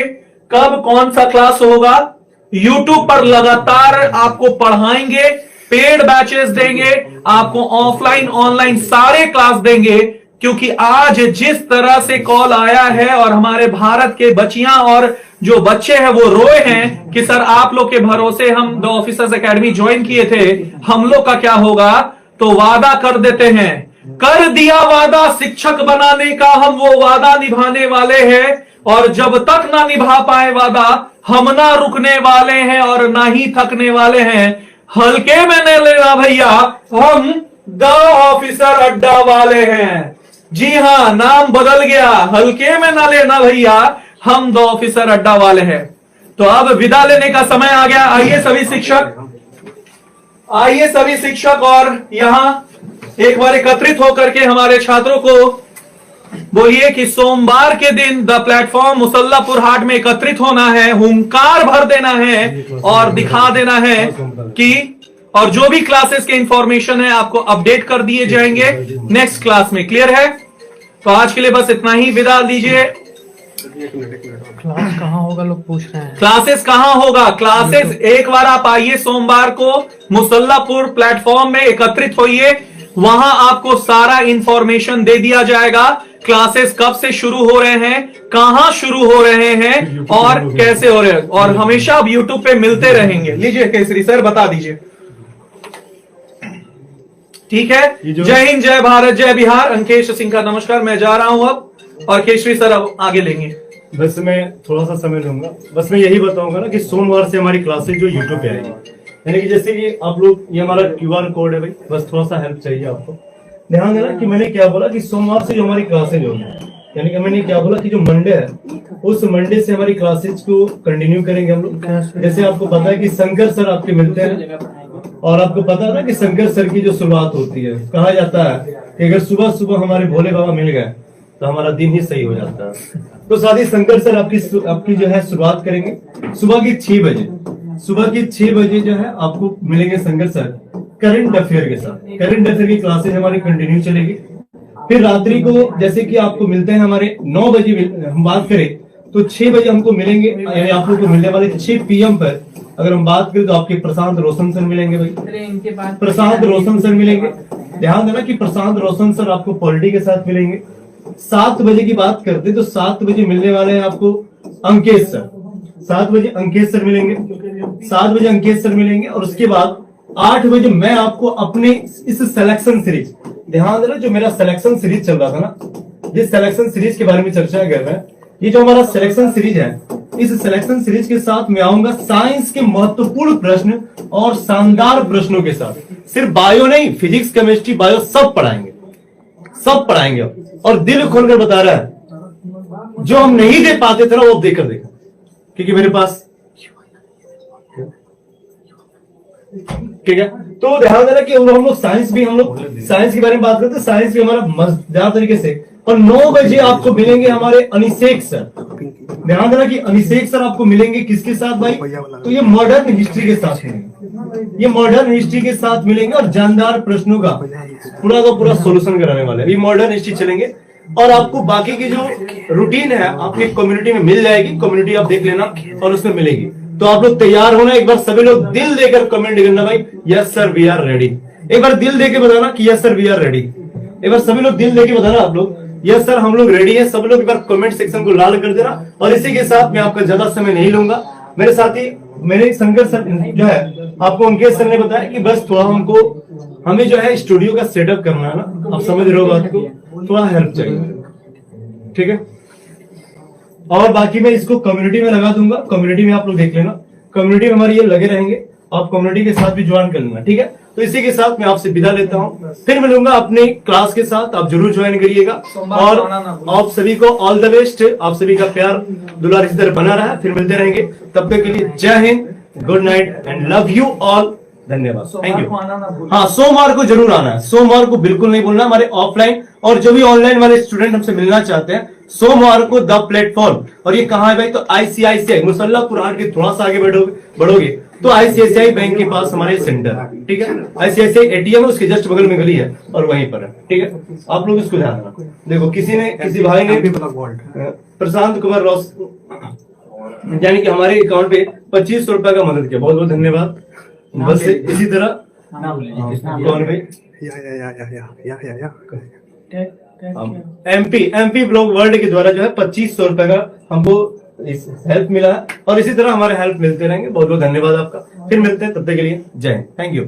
G: कब कौन सा क्लास होगा, YouTube पर लगातार आपको पढ़ाएंगे, पेड बैचेस देंगे, आपको ऑफलाइन ऑनलाइन सारे क्लास देंगे। क्योंकि आज जिस तरह से कॉल आया है और हमारे भारत के बच्चियां और जो बच्चे हैं वो रोए हैं कि सर आप लोग के भरोसे हम द ऑफिसर्स एकेडमी ज्वाइन किए थे, हम लोग का क्या होगा। तो वादा कर देते हैं, कर दिया वादा शिक्षक बनाने का, हम वो वादा निभाने वाले हैं, और जब तक ना निभा पाए वादा हम ना रुकने वाले हैं और ना ही थकने वाले हैं। हल्के में न लेना भैया, हम द ऑफिसर अड्डा वाले हैं। जी हां, नाम बदल गया, हल्के में न लेना भैया, हम द ऑफिसर अड्डा वाले हैं। तो अब विदा लेने का समय आ गया। आइए सभी शिक्षक और यहां एक बार एकत्रित होकर के हमारे छात्रों को बोलिए कि सोमवार के दिन द प्लेटफॉर्म मुसल्लापुर हाट में एकत्रित होना है, हुंकार भर देना है और दिखा देना है कि और जो भी क्लासेस के इंफॉर्मेशन है आपको अपडेट कर दिए जाएंगे नेक्स्ट क्लास में। क्लियर है? तो आज के लिए बस इतना ही, विदा दीजिए।
A: क्लास कहाँ होगा लोग पूछ रहे हैं।
G: क्लासेस कहां होगा? क्लासेस एक बार आप आइए सोमवार को मुसल्लापुर प्लेटफॉर्म में एकत्रित होइए, वहां आपको सारा इंफॉर्मेशन दे दिया जाएगा। क्लासेस कब से शुरू हो रहे हैं, कहां शुरू हो रहे हैं और कैसे हो रहे हैं, और हमेशा आप यूट्यूब पे मिलते रहेंगे। लीजिए केसरी सर बता दीजिए। ठीक है, जय हिंद, जय भारत, जय बिहार। अंकेश सिंह का नमस्कार। मैं जा रहा हूं अब, और केसरी सर अब आगे लेंगे।
E: बस मैं थोड़ा सा समय लूंगा, बस मैं यही बताऊंगा ना कि सोमवार से हमारी क्लासेज जो यूट्यूब पे आएगी, यानी कि जैसे कि आप लोग, ये हमारा QR कोड है भाई, बस थोड़ा सा हेल्प चाहिए आपको। ध्यान देना कि मैंने क्या बोला कि सोमवार से जो हमारी क्लासेज होगी, यानी कि मैंने क्या बोला कि जो मंडे है उस मंडे से हमारी क्लासेज को कंटिन्यू करेंगे हम लोग। जैसे आपको पता है कि शंकर सर आपके मिलते हैं, और आपको पता है ना कि शंकर सर की जो शुरुआत होती है, कहा जाता है कि अगर सुबह सुबह हमारे भोले बाबा मिल गए तो हमारा दिन ही सही हो जाता है। तो साथ ही शंकर सर आपकी जो है शुरुआत करेंगे सुबह की 6 बजे। सुबह की 6 बजे जो है आपको मिलेंगे शंकर सर करंट अफेयर के साथ। करंट अफेयर की क्लासेज हमारी कंटिन्यू चलेगी। फिर रात्रि को जैसे कि आपको मिलते हैं हमारे 9 बजे, हम बात करें तो 6 बजे हमको मिलेंगे, यानी आप लोग को मिलने वाले 6 PM पर अगर हम बात करें तो आपके प्रशांत रोशन सर मिलेंगे भाई, प्रशांत रोशन सर मिलेंगे। ध्यान देना कि प्रशांत रोशन सर आपको पॉलिटी के साथ मिलेंगे। 7 बजे की बात करते तो 7 बजे मिलने वाले हैं आपको अंकेश सर। 7 बजे अंकेश सर मिलेंगे, 7 बजे अंकेश सर मिलेंगे। और उसके बाद 8 बजे मैं आपको अपने इस सिलेक्शन सीरीज, ध्यान देना जो मेरा सिलेक्शन सीरीज चल रहा था ना, जिस सिलेक्शन सीरीज के बारे में चर्चा कर रहे हैं, ये जो हमारा सिलेक्शन सीरीज है, इस सिलेक्शन सीरीज के साथ मैं आऊंगा साइंस के महत्वपूर्ण प्रश्न और शानदार प्रश्नों के साथ। सिर्फ बायो नहीं, फिजिक्स, केमिस्ट्री, बायो सब पढ़ाएंगे, सब पढ़ाएंगे। और दिल खोलकर बता रहा है, जो हम नहीं दे पाते थे ना वो देकर देखा, क्योंकि मेरे पास, ठीक है। तो ध्यान देना कि हम लोग साइंस भी, हम लोग साइंस के बारे में बात करते हैं, साइंस भी हमारा मजेदार तरीके से। और 9 बजे आपको मिलेंगे हमारे अनिशेक सर। ध्यान देना कि अनिशेक सर आपको मिलेंगे किसके साथ भाई? तो ये मॉडर्न हिस्ट्री के साथ मिलेंगे, ये मॉडर्न हिस्ट्री के साथ मिलेंगे और जानदार प्रश्नों का पूरा का पूरा सोल्यूशन कराने वाले हैं। ये मॉडर्न हिस्ट्री चलेंगे। और आपको बाकी की जो रूटीन है आपकी कम्युनिटी में मिल जाएगी, कम्युनिटी आप देख लेना और उसमें मिलेगी। तो आप लोग तैयार होना, एक बार सभी लोग दिल देकर कमेंट करना भाई, yes sir we are ready. एक बार दिल देके बताना कि yes sir we are ready. एक बार सभी लोग दिल देके बताना आप लोग, यस सर हम लोग रेडी है। सब लोग एक बार कमेंट सेक्शन को लाल कर देना। और इसी के साथ मैं आपका ज्यादा समय नहीं लूंगा। मेरे साथी मेरे शंकर सर जो है, आपको उनके सर ने बताया कि बस थोड़ा हमें जो है स्टूडियो का सेटअप करना है ना, आप समझ रहे हो बात को, थोड़ा हेल्प चाहिए, ठीक है। और बाकी मैं इसको कम्युनिटी में लगा दूंगा, कम्युनिटी में आप लोग देख लेना, कम्युनिटी में हमारे ये लगे रहेंगे, आप कम्युनिटी के साथ भी ज्वाइन कर लेना, ठीक है। तो इसी के साथ मैं आपसे विदा लेता हूँ, फिर मिलूंगा अपने क्लास के साथ, आप जरूर ज्वाइन करिएगा। और आप सभी को ऑल द बेस्ट, आप सभी का प्यार दुलार इस तरह बना रहा है, फिर मिलते रहेंगे। तब तक के लिए जय Hind, good night and love you all, धन्यवाद, थैंक यू। हाँ, सोमवार को जरूर आना है, सोमवार को बिल्कुल नहीं भूलना। हमारे ऑफलाइन और जो भी ऑनलाइन वाले स्टूडेंट हमसे मिलना चाहते हैं, सोमवार को द प्लेटफॉर्म। और ये कहाँ है भाई? तो ICICI मुसल्लापुर हाट के थोड़ा सा आगे बढ़ोगे तो ICICI बैंक के पास हमारे सेंटर है, ठीक है। ICICI ATM है, उसके जस्ट बगल में गली है और वहीं पर है, ठीक है। आप लोग इसको ध्यान रखना। देखो किसी भाई ने प्रशांत कुमार रॉस यानी कि हमारे अकाउंट पे 2500 रुपए का मदद किया, बहुत बहुत धन्यवाद। बस इसी तरह कौन भाई? MP ब्लॉग वर्ल्ड के द्वारा जो है 2500 रुपए का हमको हेल्प मिला है। और इसी तरह हमारे हेल्प मिलते रहेंगे। बहुत बहुत धन्यवाद आपका। फिर मिलते हैं, तब तक के लिए जय हिंद, थैंक यू।